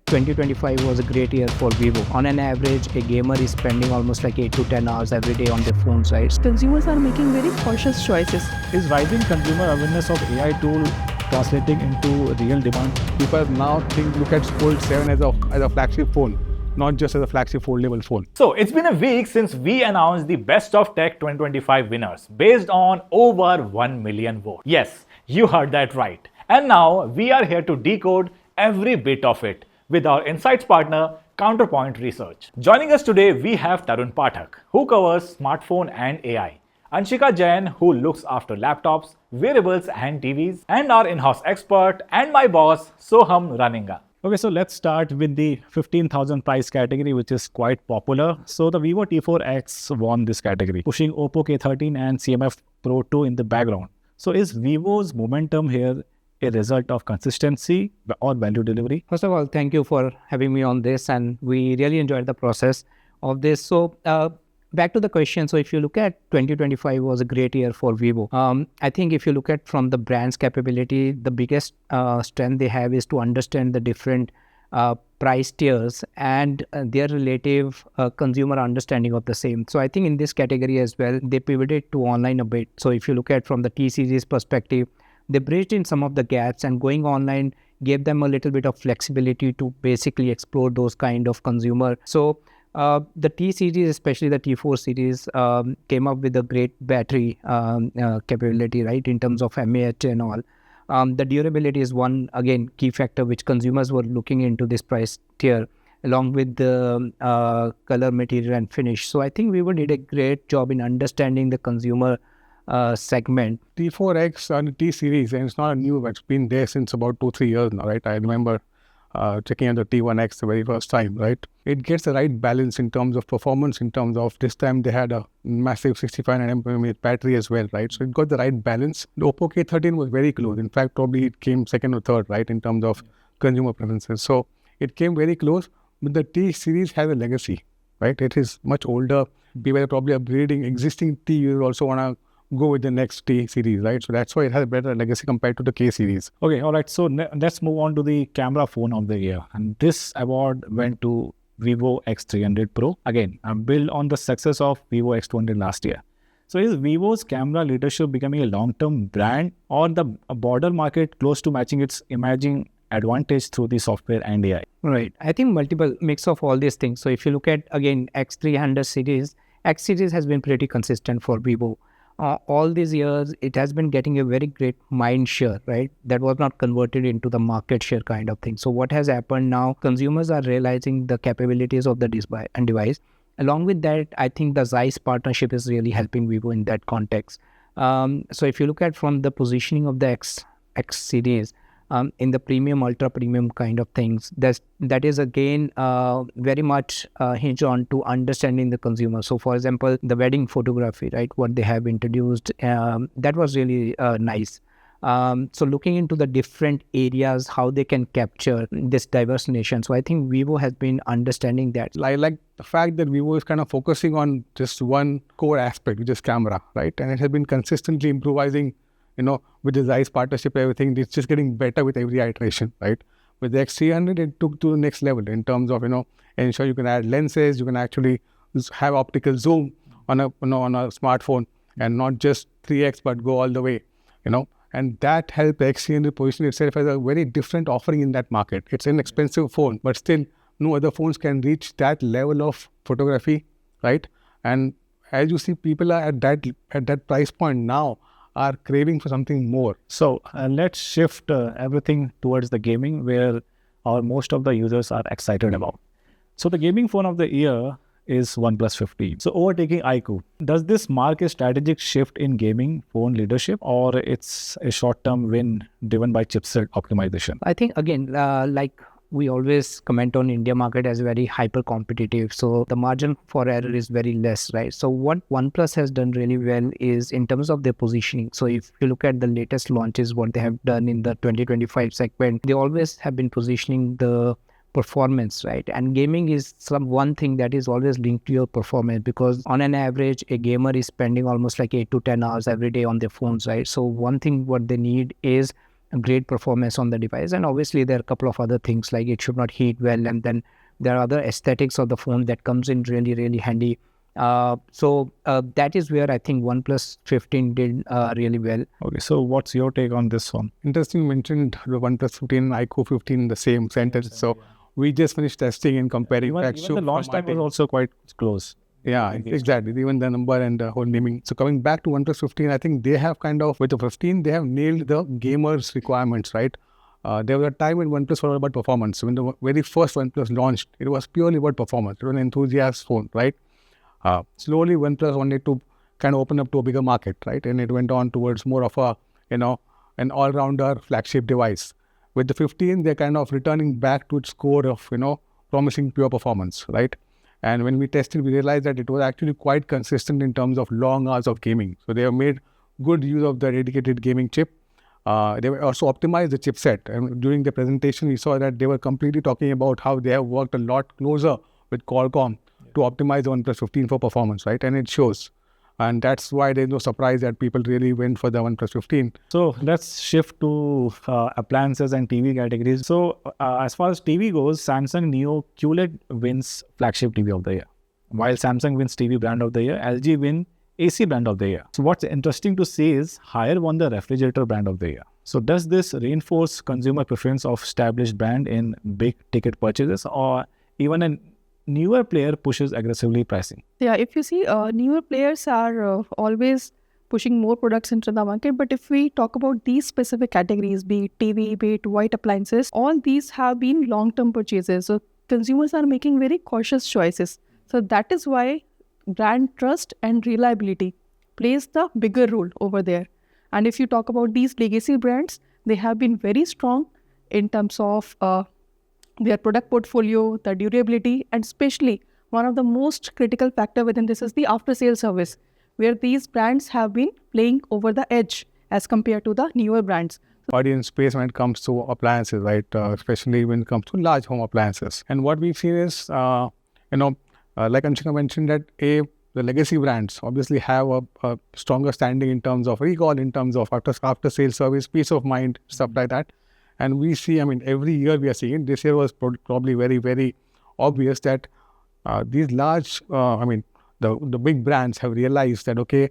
2025 was a great year for Vivo. On an average, a gamer is spending almost like 8 to 10 hours every day on their phones, right? Consumers are making very cautious choices. Is rising consumer awareness of AI tool translating into real demand? People now look at Fold 7 as a flagship phone, not just as a flagship foldable phone. So it's been a week since we announced the Best of Tech 2025 winners based on over 1 million votes. Yes, you heard that right. And now we are here to decode every bit of it with our insights partner, Counterpoint Research. Joining us today, we have Tarun Pathak, who covers smartphone and AI. Anshika Jain, who looks after laptops, wearables and TVs. And our in-house expert and my boss, Soham Raninga. Okay, so let's start with the 15,000 price category, which is quite popular. So the Vivo T4X won this category, pushing Oppo K13 and CMF Pro 2 in the background. So is Vivo's momentum here a result of consistency or value delivery? First of all, thank you for having me on this, and we really enjoyed the process of this. So back to the question. So if you look at 2025 was a great year for Vivo. I think if you look at from the brand's capability, the biggest strength they have is to understand the different price tiers and their relative consumer understanding of the same. So I think in this category as well, they pivoted to online a bit. So if you look at from the T series perspective, they bridged in some of the gaps, and going online gave them a little bit of flexibility to basically explore those kind of consumer. So the T series, especially the T4 series, came up with a great battery capability, right, in terms of mAh and all. The durability is one, again, key factor which consumers were looking into this price tier, along with the color, material and finish. So I think Vivo did a great job in understanding the consumer segment. T4X and T series, and it's not a new, it's been there since about 2-3 years now, right? I remember checking out the T1X the very first time, right? It gets the right balance in terms of performance, in terms of this time they had a massive 6500 mAh battery as well, right? So it got the right balance. The Oppo K13 was very close. In fact, probably it came second or third, right, in terms of consumer preferences. So it came very close, but the T series has a legacy, right? It is much older. People are probably upgrading existing T. You also want to go with the next T series, right? So that's why it has a better legacy compared to the K series. Okay, all right. So let's move on to the camera phone of the year. And this award went to Vivo X300 Pro. Again, built on the success of Vivo X200 last year. So is Vivo's camera leadership becoming a long-term brand, or the broader market close to matching its emerging advantage through the software and AI? Right. I think multiple mix of all these things. So if you look at, again, X300 series, X series has been pretty consistent for Vivo. All these years, it has been getting a very great mind share, right? That was not converted into the market share kind of thing. So what has happened now, consumers are realizing the capabilities of the device. Along with that, I think the Zeiss partnership is really helping Vivo in that context. So if you look at from the positioning of the X series, in the premium, ultra premium kind of things, that is again very much hinged on to understanding the consumer. So for example, the wedding photography, right, what they have introduced, that was really nice. So looking into the different areas, how they can capture this diverse nation. So I think Vivo has been understanding that. I like the fact that Vivo is kind of focusing on just one core aspect, which is camera, right? And it has been consistently improvising, with the Zeiss partnership, everything, it's just getting better with every iteration, right? With the X300, it took to the next level in terms of, ensure you can add lenses, you can actually have optical zoom on a smartphone, and not just 3x, but go all the way, and that helped the X300 position itself as a very different offering in that market. It's an expensive phone, but still no other phones can reach that level of photography, right? And as you see, people are at that price point now, are craving for something more. So let's shift everything towards the gaming, where most of the users are excited about. So the gaming phone of the year is OnePlus 15. So overtaking iQOO. Does this mark a strategic shift in gaming phone leadership, or it's a short-term win driven by chipset optimization? I think, again, like we always comment on India market as very hyper competitive. So the margin for error is very less, right? So what OnePlus has done really well is in terms of their positioning. So if you look at the latest launches, what they have done in the 2025 segment, they always have been positioning the performance, right? And gaming is one thing that is always linked to your performance, because on an average, a gamer is spending almost like 8 to 10 hours every day on their phones, right? So one thing what they need is great performance on the device. And obviously there are a couple of other things like it should not heat well, and then there are other aesthetics of the phone that comes in really, really handy. So that is where I think OnePlus 15 did really well. Okay, so what's your take on this one? Interesting, you mentioned the OnePlus 15 and iQOO 15 in the same sentence. So we just finished testing and comparing. Even the launch time was also quite close. Yeah, exactly. Even the number and the whole naming. So coming back to OnePlus 15, I think they have kind of, with the 15, they have nailed the gamers' requirements, right? There was a time when OnePlus was about performance. When the very first OnePlus launched, it was purely about performance. It was an enthusiast phone, right? Slowly, OnePlus wanted to kind of open up to a bigger market, right? And it went on towards more of a, an all-rounder flagship device. With the 15, they're kind of returning back to its core of, promising pure performance, right? And when we tested, we realized that it was actually quite consistent in terms of long hours of gaming. So they have made good use of the dedicated gaming chip. They were also optimized the chipset. And during the presentation, we saw that they were completely talking about how they have worked a lot closer with Qualcomm to optimize the OnePlus 15 for performance, right? And it shows. And that's why there's no surprise that people really went for the OnePlus 15. So let's shift to appliances and TV categories. So as far as TV goes, Samsung Neo QLED wins flagship TV of the year. While Samsung wins TV brand of the year, LG win AC brand of the year. So what's interesting to see is Haier won the refrigerator brand of the year. So does this reinforce consumer preference of established brand in big ticket purchases, or even a newer player pushes aggressively pricing? Yeah, if you see, newer players are always pushing more products into the market. But if we talk about these specific categories, be it TV, be it white appliances, all these have been long-term purchases. So consumers are making very cautious choices. So that is why brand trust and reliability plays the bigger role over there. And if you talk about these legacy brands, they have been very strong in terms of their product portfolio, the durability, and especially one of the most critical factor within this is the after-sale service, where these brands have been playing over the edge as compared to the newer brands. Audience space when it comes to appliances, right? Especially when it comes to large home appliances. And what we've seen is, like Anshika mentioned, that the legacy brands obviously have a stronger standing in terms of recall, in terms of after-sale service, peace of mind, stuff like that. And we see, every year we are seeing it. This year was probably very, very obvious that these large, the big brands have realized that, okay,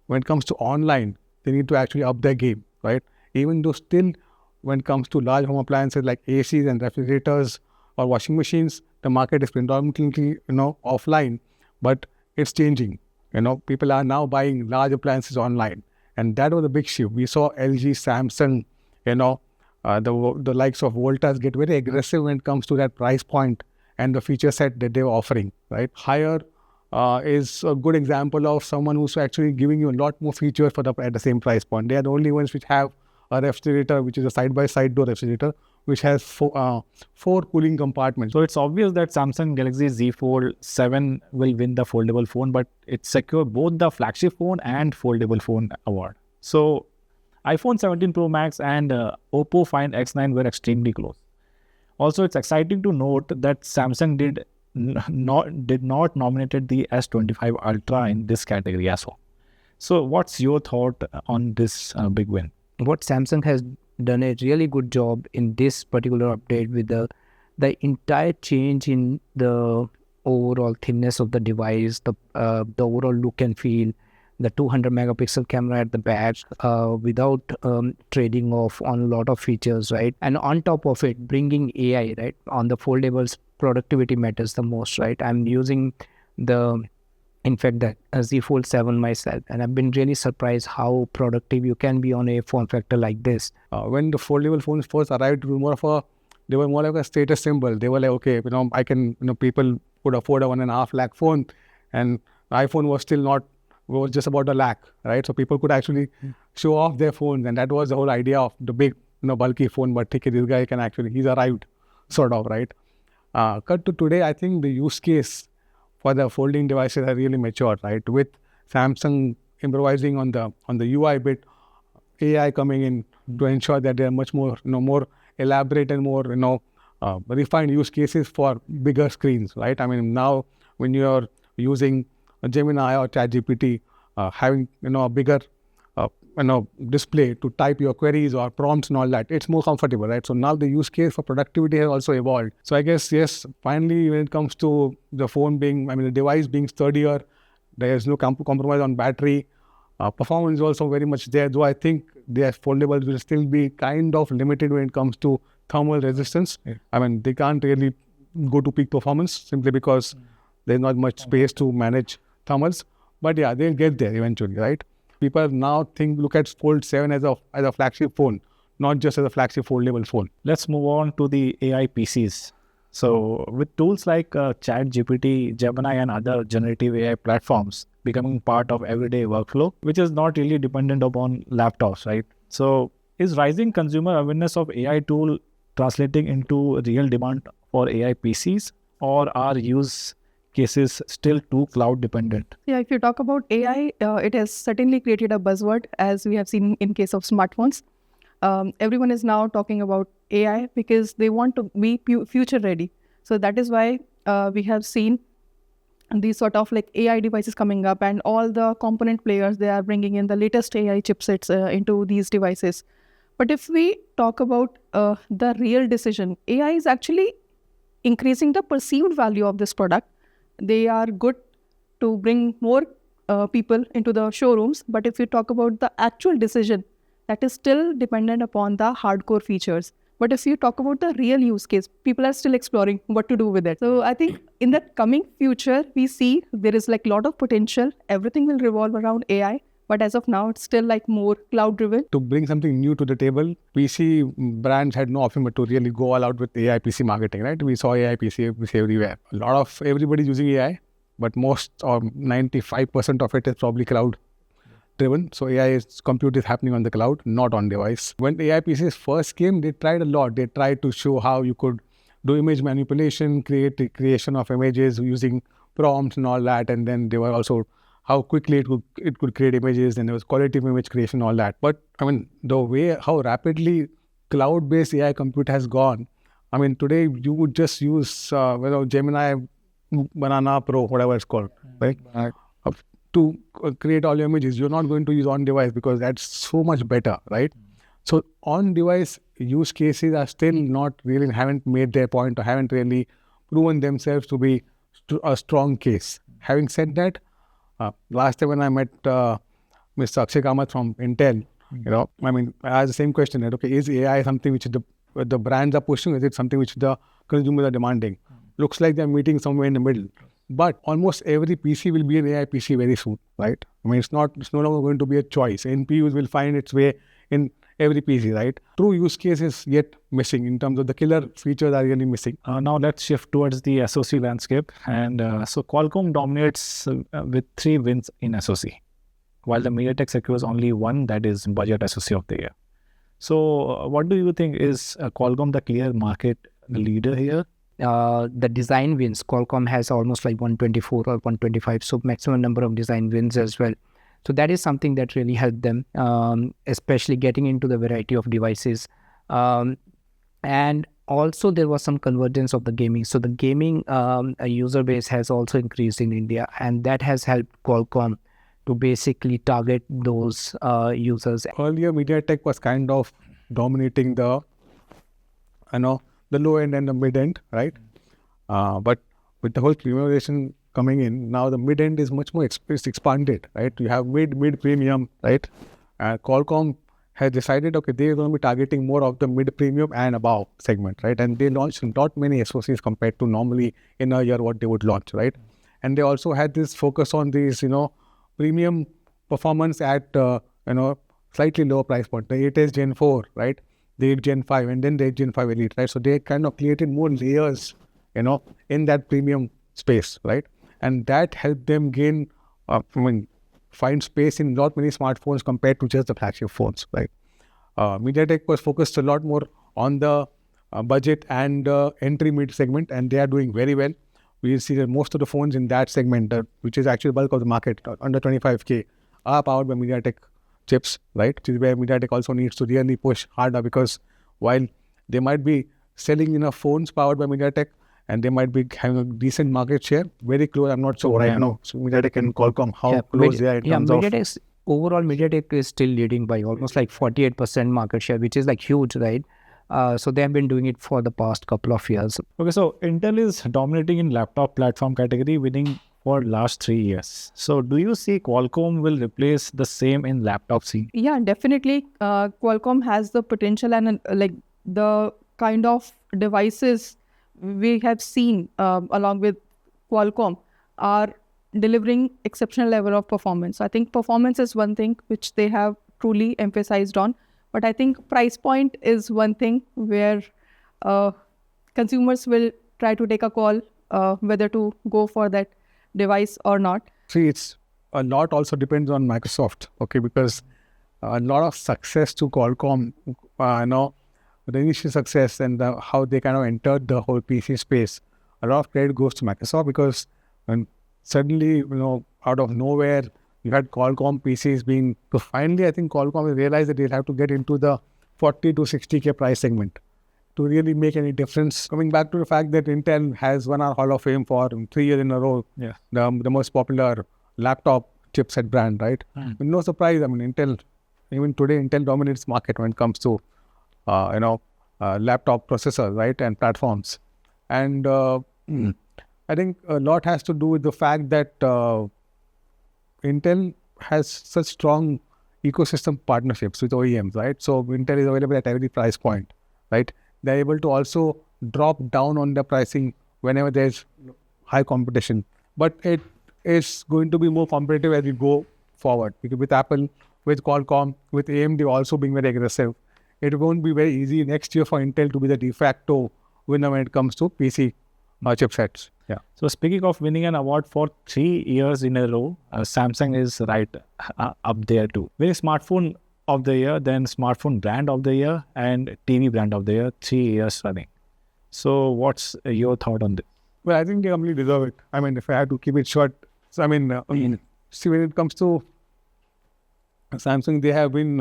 when it comes to online, they need to actually up their game, right? Even though still, when it comes to large home appliances like ACs and refrigerators or washing machines, the market is predominantly, offline, but it's changing. People are now buying large appliances online. And that was a big shift. We saw LG, Samsung, the likes of Voltas get very aggressive when it comes to that price point and the feature set that they were offering, right? Haier is a good example of someone who's actually giving you a lot more features at the same price point. They are the only ones which have a refrigerator, which is a side-by-side door refrigerator, which has four cooling compartments. So it's obvious that Samsung Galaxy Z Fold 7 will win the foldable phone, but it secured both the flagship phone and foldable phone award. So iPhone 17 Pro Max and Oppo Find X9 were extremely close. Also, it's exciting to note that Samsung did not nominated the S25 Ultra in this category as well. So what's your thought on this big win? What Samsung has done a really good job in this particular update with the entire change in the overall thinness of the device, the overall look and feel, the 200 megapixel camera at the back without trading off on a lot of features, right? And on top of it, bringing AI, right? On the foldables, productivity matters the most, right? I'm using the Z Fold 7 myself, and I've been really surprised how productive you can be on a form factor like this. When the foldable phones first arrived, they were more like a status symbol. They were like, okay, I can, people could afford a 1.5 lakh phone, and iPhone was still not, was just about $1 lakh, right? So people could actually show off their phones, and that was the whole idea of the big, bulky phone. But okay, this guy can actually, he's arrived, sort of, right? Cut to today, I think the use case for the folding devices are really matured, right? With Samsung improvising on the UI bit, AI coming in to ensure that they are much more, more elaborate and more, refined use cases for bigger screens, right? Now when you're using Gemini or ChatGPT, having, a bigger display to type your queries or prompts and all that. It's more comfortable, right? So now the use case for productivity has also evolved. So I guess, yes, finally, when it comes to the phone being, the device being sturdier, there is no compromise on battery. Performance is also very much there, though I think their foldables will still be kind of limited when it comes to thermal resistance. Yeah. They can't really go to peak performance simply because there's not much space to manage thermals. But yeah, they'll get there eventually, right? People now look at Fold 7 as a flagship phone, not just as a flagship foldable phone. Let's move on to the AI PCs. So with tools like ChatGPT, Gemini and other generative AI platforms becoming part of everyday workflow, which is not really dependent upon laptops, right? So is rising consumer awareness of AI tool translating into real demand for AI PCs, or are use cases still too cloud dependent? Yeah, if you talk about AI, it has certainly created a buzzword, as we have seen in case of smartphones. Everyone is now talking about AI because they want to be future ready. So that is why we have seen these sort of like AI devices coming up, and all the component players, they are bringing in the latest AI chipsets into these devices. But if we talk about the real decision, AI is actually increasing the perceived value of this product. They are good to bring more people into the showrooms. But if you talk about the actual decision, that is still dependent upon the hardcore features. But if you talk about the real use case, people are still exploring what to do with it. So I think in the coming future, we see there is like a lot of potential. Everything will revolve around AI. But as of now, it's still like more cloud driven. To bring something new to the table, PC brands had no option but to really go all out with AI PC marketing, right? We saw AI PC everywhere. A lot of everybody's using AI, but most or 95% of it is probably cloud driven. So compute is happening on the cloud, not on device. When AI PCs first came, they tried a lot. They tried to show how you could do image manipulation, creation of images using prompts and all that. And then they were also how quickly it could create images, and there was quality of image creation, all that. But the way how rapidly cloud-based AI compute has gone, today you would just use Gemini Banana Pro, whatever it's called, right? To create all your images. You're not going to use on-device because that's so much better, right? So on-device use cases are still haven't made their point or haven't really proven themselves to be a strong case. Having said that, last time when I met Mr. Akshay Kamath from Intel, I asked the same question, that, okay, is AI something which the brands are pushing? Is it something which the consumers are demanding? Looks like they're meeting somewhere in the middle. But almost every PC will be an AI PC very soon, right? It's no longer going to be a choice. NPUs will find its way in every PC, right? True use case is yet missing in terms of the killer features are really missing. Now let's shift towards the SoC landscape. And so Qualcomm dominates with 3 wins in SoC, while the MediaTek secures only 1, that is budget SoC of the year. So what do you think, is Qualcomm the clear market leader here? The design wins, Qualcomm has almost like 124 or 125, so maximum number of design wins as well. So that is something that really helped them, especially getting into the variety of devices. And also there was some convergence of the gaming. So the gaming user base has also increased in India, and that has helped Qualcomm to basically target those users. Earlier, MediaTek was kind of dominating the low end and the mid end, right? But with the whole premiumization coming in, now the mid end is much more expanded, right? You have mid premium, right? Qualcomm has decided, okay, they're going to be targeting more of the mid premium and above segment, right? And they launched not many SoCs compared to normally in a year what they would launch, right? And they also had this focus on these, premium performance at slightly lower price point. The 8S Gen 4, right? The 8 Gen 5, and then the 8 Gen 5 Elite, right? So they kind of created more layers, in that premium space, right? And that helped them gain, find space in not many smartphones compared to just the flagship phones, right? MediaTek was focused a lot more on the budget and entry mid segment, and they are doing very well. We see that most of the phones in that segment, which is actually bulk of the market, under 25K, are powered by MediaTek chips, right? Which is where MediaTek also needs to really push harder, because while they might be selling enough phones powered by MediaTek and they might be having a decent market share, very close, I'm not sure right now. So MediaTek and Qualcomm, how close they are in terms of... overall MediaTek is still leading by almost like 48% market share, which is like huge, right? So they have been doing it for the past couple of years. Okay, so Intel is dominating in laptop platform category, winning for last 3 years. So do you see Qualcomm will replace the same in laptop scene? Yeah, definitely. Qualcomm has the potential and like the kind of devices we have seen along with Qualcomm are delivering exceptional level of performance. I think performance is one thing which they have truly emphasized on, but I think price point is one thing where consumers will try to take a call whether to go for that device or not. See, it's a lot also depends on Microsoft, okay, because a lot of success to Qualcomm, the initial success and how they kind of entered the whole PC space, a lot of credit goes to Microsoft because suddenly, out of nowhere, you had Qualcomm PCs being, so finally, I think Qualcomm realized that they'll have to get into the 40 to 60K price segment to really make any difference. Coming back to the fact that Intel has won our Hall of Fame for 3 years in a row, the most popular laptop chipset brand, right? No surprise, Intel, even today, Intel dominates market when it comes to, laptop processors, right, and platforms. And I think a lot has to do with the fact that Intel has such strong ecosystem partnerships with OEMs, right? So Intel is available at every price point, right? They're able to also drop down on the pricing whenever there's high competition. But it is going to be more competitive as we go forward. Because with Apple, with Qualcomm, with AMD also being very aggressive, it won't be very easy next year for Intel to be the de facto winner when it comes to PC chipsets. Yeah. So speaking of winning an award for 3 years in a row, Samsung is right up there too. Winning smartphone of the year, then smartphone brand of the year, and TV brand of the year, 3 years running. So what's your thought on this? Well, I think they completely deserve it. If I had to keep it short, so see, when it comes to Samsung, they have been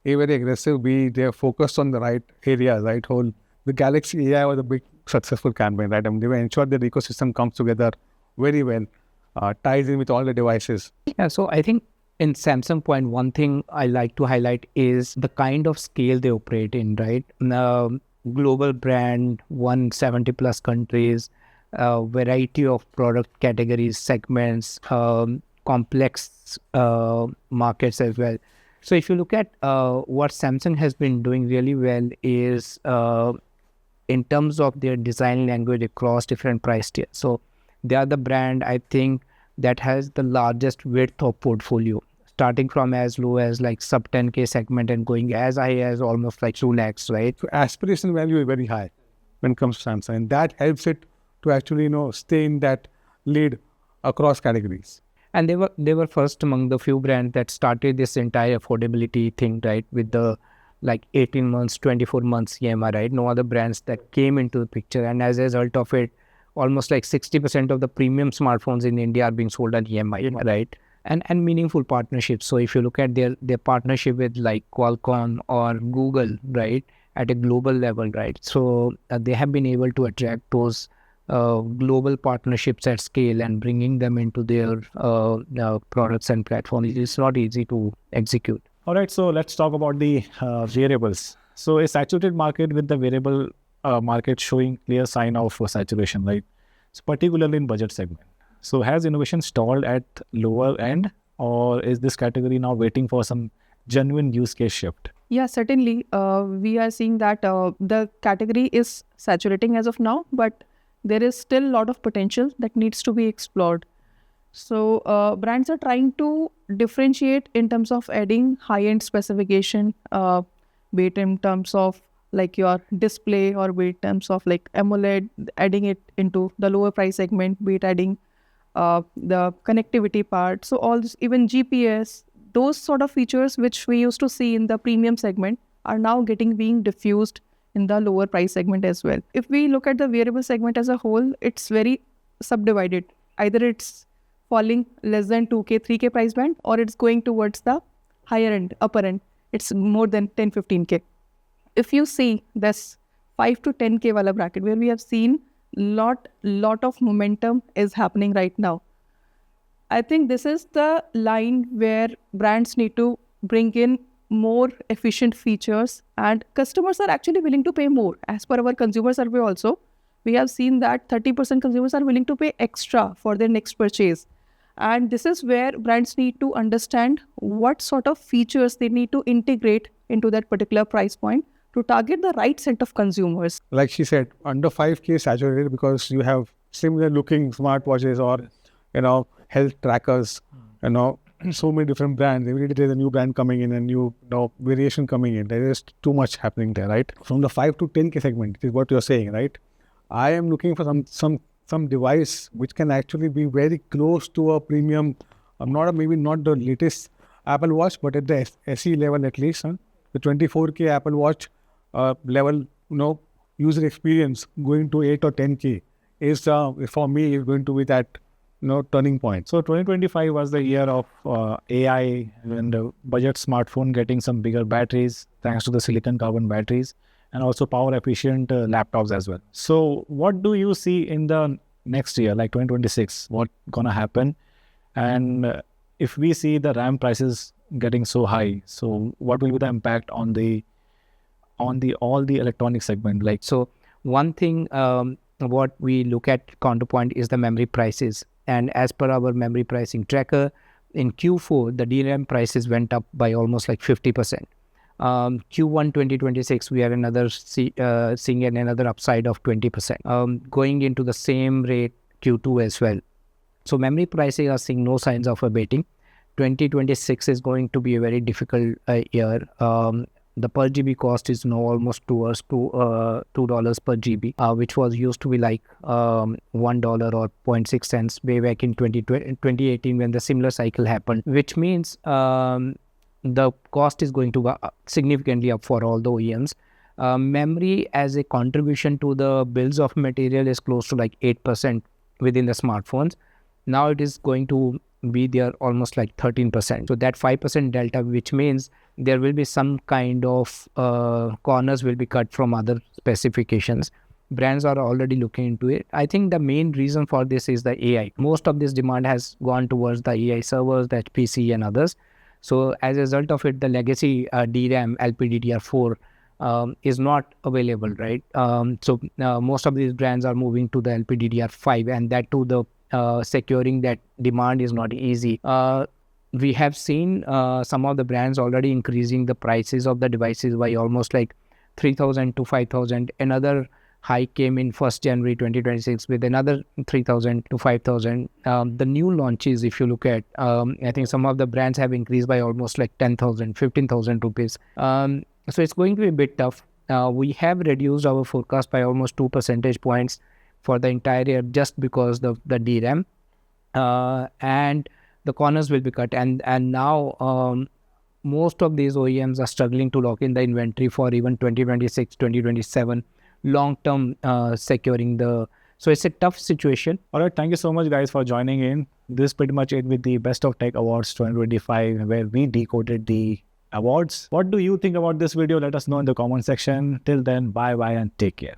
very aggressive. They are focused on the right areas, right? The Galaxy AI was a big successful campaign, right? They were ensured that the ecosystem comes together very well, ties in with all the devices. Yeah, so I think in Samsung point, one thing I like to highlight is the kind of scale they operate in, right? Global brand, 170 plus countries, variety of product categories, segments, complex markets as well. So if you look at what Samsung has been doing really well is in terms of their design language across different price tiers. So they are the brand, I think, that has the largest width of portfolio, starting from as low as like sub 10K segment and going as high as almost like 2 lakhs, right? So aspiration value is very high when it comes to Samsung, and that helps it to actually, stay in that lead across categories. And they were first among the few brands that started this entire affordability thing, right? With the like 18 months, 24 months EMI, right? No other brands that came into the picture. And as a result of it, almost like 60% of the premium smartphones in India are being sold on EMI, right? And meaningful partnerships. So if you look at their partnership with like Qualcomm or Google, right, at a global level, right? So they have been able to attract those global partnerships at scale and bringing them into their products and platforms. It's not easy to execute. All right, so let's talk about the wearables. So a saturated market with the wearable market showing clear sign of saturation, right? So particularly in budget segment. So has innovation stalled at lower end, or is this category now waiting for some genuine use case shift? Yeah, certainly. We are seeing that the category is saturating as of now, but there is still a lot of potential that needs to be explored. So brands are trying to differentiate in terms of adding high-end specification, be it in terms of like your display or be it in terms of like AMOLED, adding it into the lower price segment, be it adding the connectivity part. So all this, even GPS, those sort of features which we used to see in the premium segment are now being diffused in the lower price segment as well. If we look at the wearable segment as a whole, it's very subdivided. Either it's falling less than 2K, 3K price band, or it's going towards the higher end, upper end. It's more than 10, 15K. If you see this 5 to 10K wala bracket, where we have seen lot of momentum is happening right now. I think this is the line where brands need to bring in more efficient features, and customers are actually willing to pay more. As per our consumer survey also, we have seen that 30% consumers are willing to pay extra for their next purchase. And this is where brands need to understand what sort of features they need to integrate into that particular price point to target the right set of consumers. Like she said, under 5K saturated because you have similar looking smartwatches or, health trackers, so many different brands. Every day there's a new brand coming in, a new variation coming in. There is too much happening there, right? From the 5 to 10K segment is what you're saying, right? I am looking for some device which can actually be very close to a premium, maybe not the latest Apple Watch, but at the SE level at least. The 24K Apple Watch level, user experience going to 8 or 10K is for me is going to be that turning point. So 2025 was the year of AI and the budget smartphone getting some bigger batteries thanks to the silicon carbon batteries, and also power efficient laptops as well. So what do you see in the next year, like 2026? What gonna happen? And if we see the RAM prices getting so high, so what will be the impact on all the electronic segment? So one thing what we look at Counterpoint is the memory prices, and as per our memory pricing tracker, in Q4 the DRAM prices went up by almost like 50%. Q1 2026 we are seeing another upside of 20%, going into the same rate Q2 as well. So memory pricing are seeing no signs of abating. 2026 is going to be a very difficult year. The per GB cost is now almost towards $2 per GB, which was used to be like $1 or 0.6 cents way back in 2018 when the similar cycle happened, which means the cost is going to go significantly up for all the OEMs. Memory as a contribution to the bills of material is close to like 8% within the smartphones. Now it is going to be there almost like 13%. So that 5% delta, which means there will be some kind of corners will be cut from other specifications. Brands are already looking into it. I think the main reason for this is the AI. Most of this demand has gone towards the AI servers, the PC and others. So as a result of it, the legacy DRAM LPDDR4 is not available, right? So most of these brands are moving to the LPDDR5, and that too, the securing that demand is not easy. We have seen some of the brands already increasing the prices of the devices by almost like 3,000 to 5,000. Another hike came in 1st January 2026 with another 3,000 to 5,000. The new launches, if you look at, I think some of the brands have increased by almost like 10,000, 15,000 rupees. So it's going to be a bit tough. We have reduced our forecast by almost 2 percentage points for the entire year just because of the DRAM, and the corners will be cut. And now most of these OEMs are struggling to lock in the inventory for even 2026, 2027, long-term securing the... So it's a tough situation. All right, thank you so much guys for joining in. This is pretty much it with the Best of Tech Awards 2025, where we decoded the awards. What do you think about this video? Let us know in the comment section. Till then, bye-bye and take care.